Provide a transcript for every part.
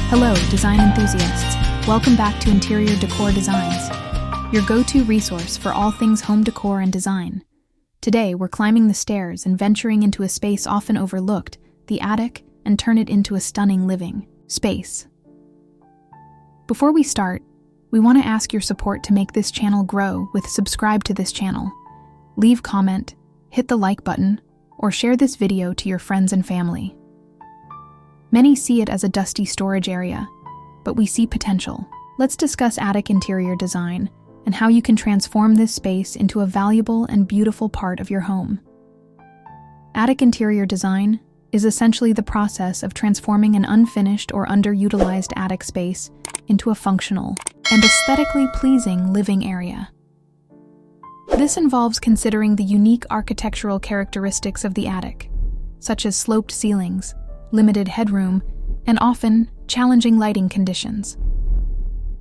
Hello, design enthusiasts. Welcome back to Interior Decor Designs, your go-to resource for all things home decor and design. Today, we're climbing the stairs and venturing into a space often overlooked, the attic, and turn it into a stunning living space. Before we start, we want to ask your support to make this channel grow with subscribe to this channel. Leave comment, hit the like button, or share this video to your friends and family. Many see it as a dusty storage area, but we see potential. Let's discuss attic interior design and how you can transform this space into a valuable and beautiful part of your home. Attic interior design is essentially the process of transforming an unfinished or underutilized attic space into a functional and aesthetically pleasing living area. This involves considering the unique architectural characteristics of the attic, such as sloped ceilings, limited headroom, and often challenging lighting conditions.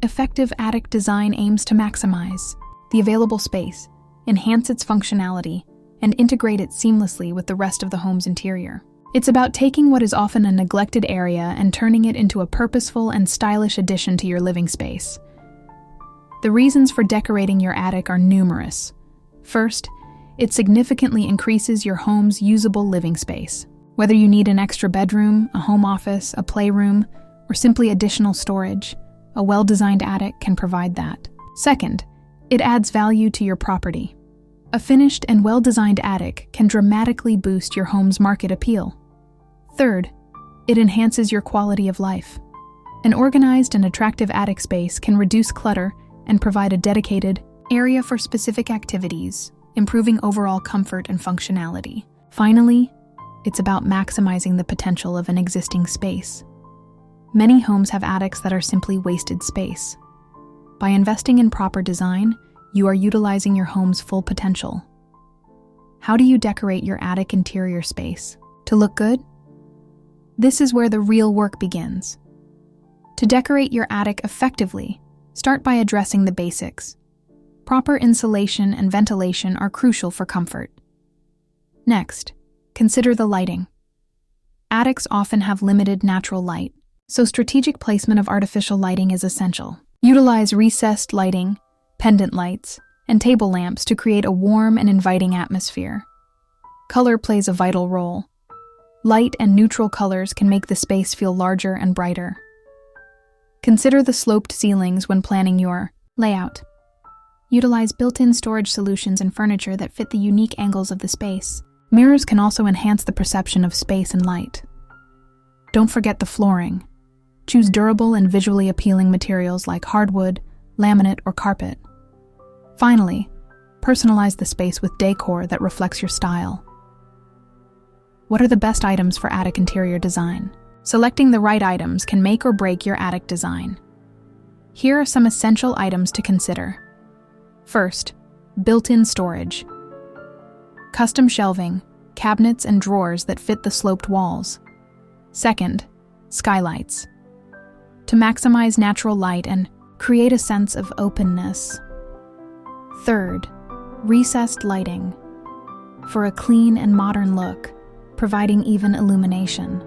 Effective attic design aims to maximize the available space, enhance its functionality, and integrate it seamlessly with the rest of the home's interior. It's about taking what is often a neglected area and turning it into a purposeful and stylish addition to your living space. The reasons for decorating your attic are numerous. First, it significantly increases your home's usable living space. Whether you need an extra bedroom, a home office, a playroom, or simply additional storage, a well-designed attic can provide that. Second, it adds value to your property. A finished and well-designed attic can dramatically boost your home's market appeal. Third, it enhances your quality of life. An organized and attractive attic space can reduce clutter and provide a dedicated area for specific activities, improving overall comfort and functionality. Finally, it's about maximizing the potential of an existing space. Many homes have attics that are simply wasted space. By investing in proper design, you are utilizing your home's full potential. How do you decorate your attic interior space? To look good? This is where the real work begins. To decorate your attic effectively, start by addressing the basics. Proper insulation and ventilation are crucial for comfort. Next, consider the lighting. Attics often have limited natural light, so strategic placement of artificial lighting is essential. Utilize recessed lighting, pendant lights, and table lamps to create a warm and inviting atmosphere. Color plays a vital role. Light and neutral colors can make the space feel larger and brighter. Consider the sloped ceilings when planning your layout. Utilize built-in storage solutions and furniture that fit the unique angles of the space. Mirrors can also enhance the perception of space and light. Don't forget the flooring. Choose durable and visually appealing materials like hardwood, laminate, or carpet. Finally, personalize the space with decor that reflects your style. What are the best items for attic interior design? Selecting the right items can make or break your attic design. Here are some essential items to consider. First, built-in storage. Custom shelving, cabinets and drawers that fit the sloped walls. Second, skylights. To maximize natural light and create a sense of openness. Third, recessed lighting. For a clean and modern look, providing even illumination.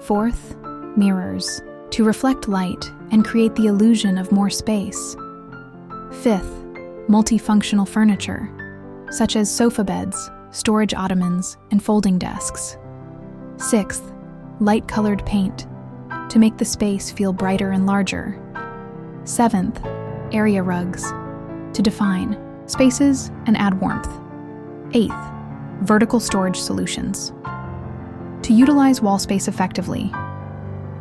Fourth, mirrors. To reflect light and create the illusion of more space. Fifth, multifunctional furniture, such as sofa beds, storage ottomans, and folding desks. Sixth, light-colored paint, to make the space feel brighter and larger. Seventh, area rugs, to define spaces and add warmth. Eighth, vertical storage solutions, to utilize wall space effectively.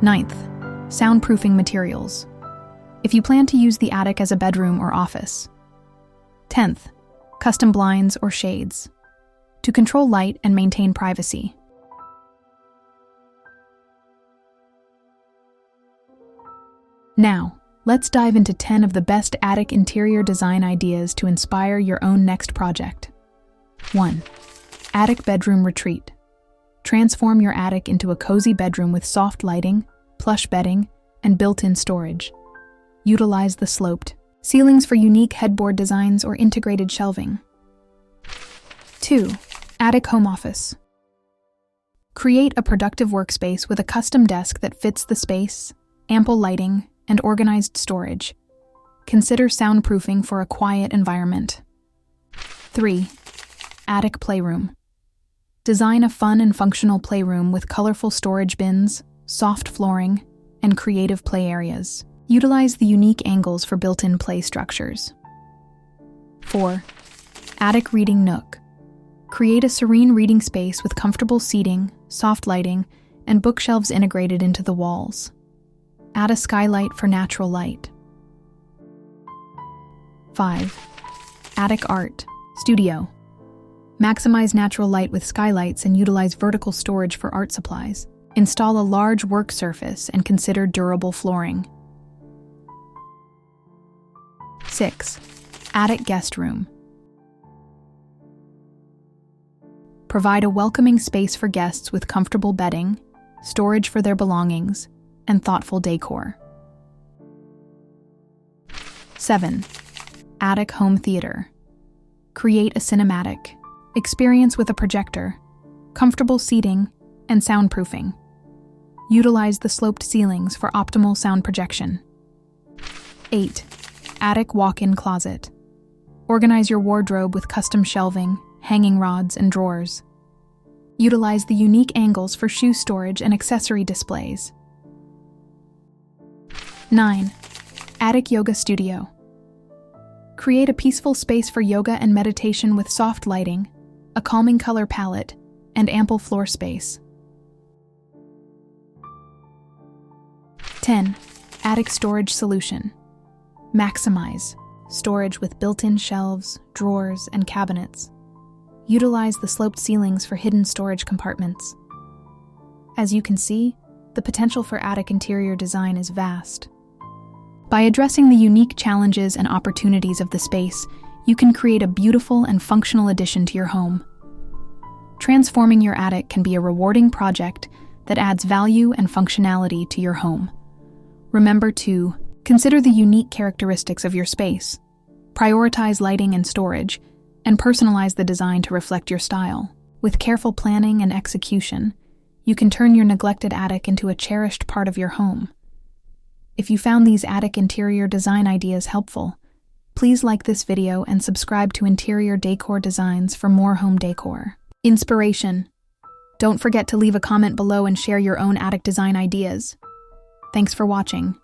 Ninth, soundproofing materials, if you plan to use the attic as a bedroom or office. 10th, custom blinds or shades, to control light and maintain privacy. Now, let's dive into 10 of the best attic interior design ideas to inspire your own next project. 1. Attic bedroom retreat. Transform your attic into a cozy bedroom with soft lighting, plush bedding, and built-in storage. Utilize the sloped ceilings for unique headboard designs or integrated shelving. 2. Attic home office. Create a productive workspace with a custom desk that fits the space, ample lighting, and organized storage. Consider soundproofing for a quiet environment. 3. Attic playroom. Design a fun and functional playroom with colorful storage bins, soft flooring, and creative play areas. Utilize the unique angles for built-in play structures. 4. Attic reading nook. Create a serene reading space with comfortable seating, soft lighting, and bookshelves integrated into the walls. Add a skylight for natural light. 5. Attic art studio. Maximize natural light with skylights and utilize vertical storage for art supplies. Install a large work surface and consider durable flooring. 6. Attic guest room. Provide a welcoming space for guests with comfortable bedding, storage for their belongings, and thoughtful decor. 7. Attic home theater. Create a cinematic experience with a projector, comfortable seating, and soundproofing. Utilize the sloped ceilings for optimal sound projection. 8. Attic walk-in closet. Organize your wardrobe with custom shelving, hanging rods, and drawers. Utilize the unique angles for shoe storage and accessory displays. 9. Attic yoga studio. Create a peaceful space for yoga and meditation with soft lighting, a calming color palette, and ample floor space. 10. Attic storage solution. Maximize storage with built-in shelves, drawers, and cabinets. Utilize the sloped ceilings for hidden storage compartments. As you can see, the potential for attic interior design is vast. By addressing the unique challenges and opportunities of the space, you can create a beautiful and functional addition to your home. Transforming your attic can be a rewarding project that adds value and functionality to your home. Remember to consider the unique characteristics of your space, prioritize lighting and storage, and personalize the design to reflect your style. With careful planning and execution, you can turn your neglected attic into a cherished part of your home. If you found these attic interior design ideas helpful, please like this video and subscribe to Interior Decor Designs for more home decor inspiration. Don't forget to leave a comment below and share your own attic design ideas. Thanks for watching.